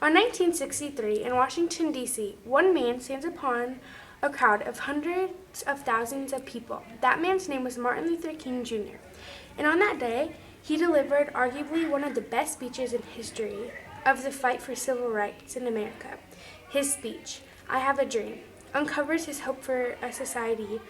On 1963, in Washington, D.C., one man stands upon a crowd of hundreds of thousands of people. That man's name was Martin Luther King Jr. And on that day, he delivered arguably one of the best speeches in history of the fight for civil rights in America. His speech, "I Have a Dream," uncovers his hope for a society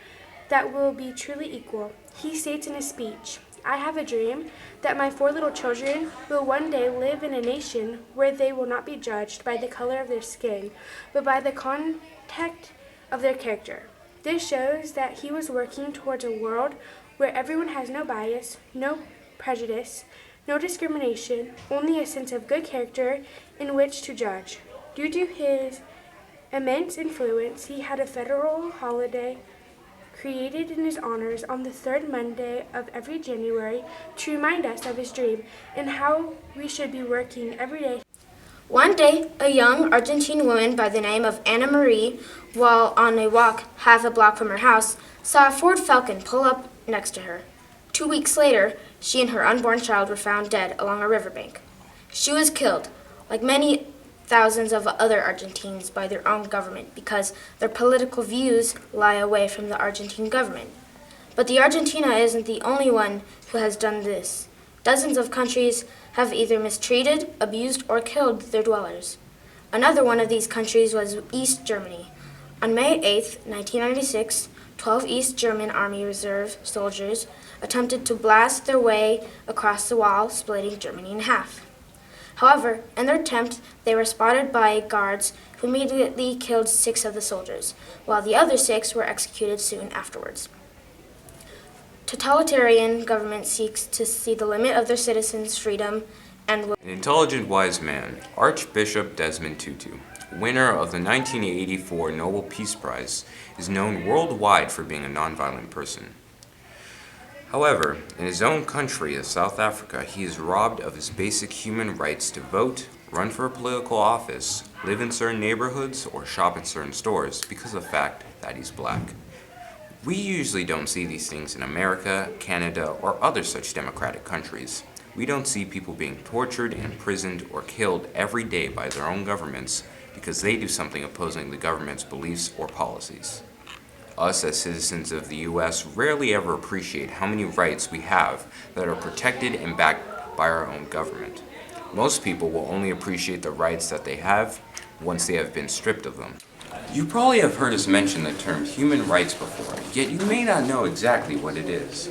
that will be truly equal. He states in his speech, "I have a dream that my 4 little children will one day live in a nation where they will not be judged by the color of their skin, but by the content of their character." This shows that he was working towards a world where everyone has no bias, no prejudice, no discrimination, only a sense of good character in which to judge. Due to his immense influence, he had a federal holiday created in his honors on the third Monday of every January to remind us of his dream and how we should be working every day. One day, a young Argentine woman by the name of Anna Marie, while on a walk half a block from her house, saw a Ford Falcon pull up next to her. 2 weeks later, she and her unborn child were found dead along a riverbank. She was killed, like many thousands of other Argentines, by their own government because their political views lie away from the Argentine government. But the Argentina isn't the only one who has done this. Dozens of countries have either mistreated, abused, or killed their dwellers. Another one of these countries was East Germany. On May 8, 1996, 12 East German Army Reserve soldiers attempted to blast their way across the wall, splitting Germany in half. However, in their attempt, they were spotted by guards who immediately killed 6 of the soldiers, while the other 6 were executed soon afterwards. Totalitarian government seeks to see the limit of their citizens' freedom and will. An intelligent, wise man, Archbishop Desmond Tutu, winner of the 1984 Nobel Peace Prize, is known worldwide for being a nonviolent person. However, in his own country of South Africa, he is robbed of his basic human rights to vote, run for a political office, live in certain neighborhoods, or shop at certain stores because of the fact that he's black. We usually don't see these things in America, Canada, or other such democratic countries. We don't see people being tortured, imprisoned, or killed every day by their own governments because they do something opposing the government's beliefs or policies. Us as citizens of the U.S. rarely ever appreciate how many rights we have that are protected and backed by our own government. Most people will only appreciate the rights that they have once they have been stripped of them. You probably have heard us mention the term human rights before, yet you may not know exactly what it is.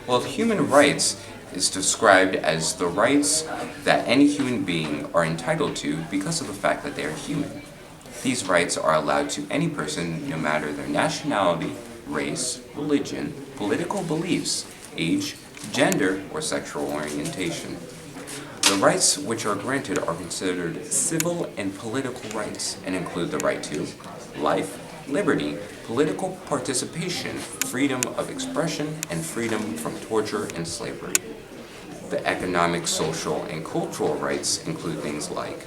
Well, human rights is described as the rights that any human being are entitled to because of the fact that they are human. These rights are allowed to any person no matter their nationality, race, religion, political beliefs, age, gender, or sexual orientation. The rights which are granted are considered civil and political rights and include the right to life, liberty, political participation, freedom of expression, and freedom from torture and slavery. The economic, social, and cultural rights include things like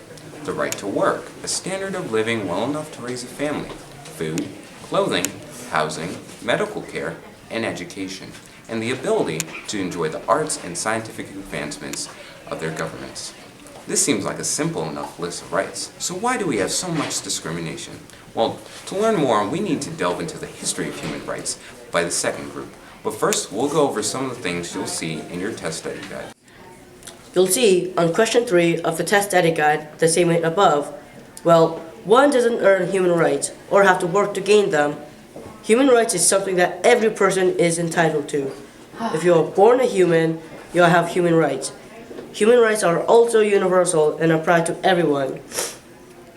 the right to work, a standard of living well enough to raise a family, food, clothing, housing, medical care, and education, and the ability to enjoy the arts and scientific advancements of their governments. This seems like a simple enough list of rights, so why do we have so much discrimination? Well, to learn more, we need to delve into the history of human rights by the second group. But first, we'll go over some of the things you'll see in your test study guide. You'll see on question 3 of the test study guide, the statement above, well, one doesn't earn human rights or have to work to gain them. Human rights is something that every person is entitled to. If you are born a human, you have human rights. Human rights are also universal and apply to everyone.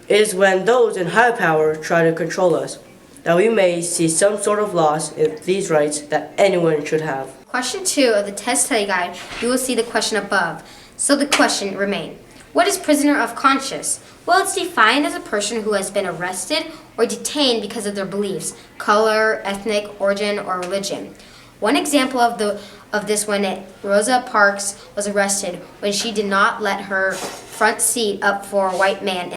It is when those in high power try to control us that we may see some sort of loss in these rights that anyone should have. Question 2 of the test study guide, you will see the question above. So the question remains. What is prisoner of conscience? Well, it's defined as a person who has been arrested or detained because of their beliefs, color, ethnic origin, or religion. One example of this when Rosa Parks was arrested when she did not let her front seat up for a white man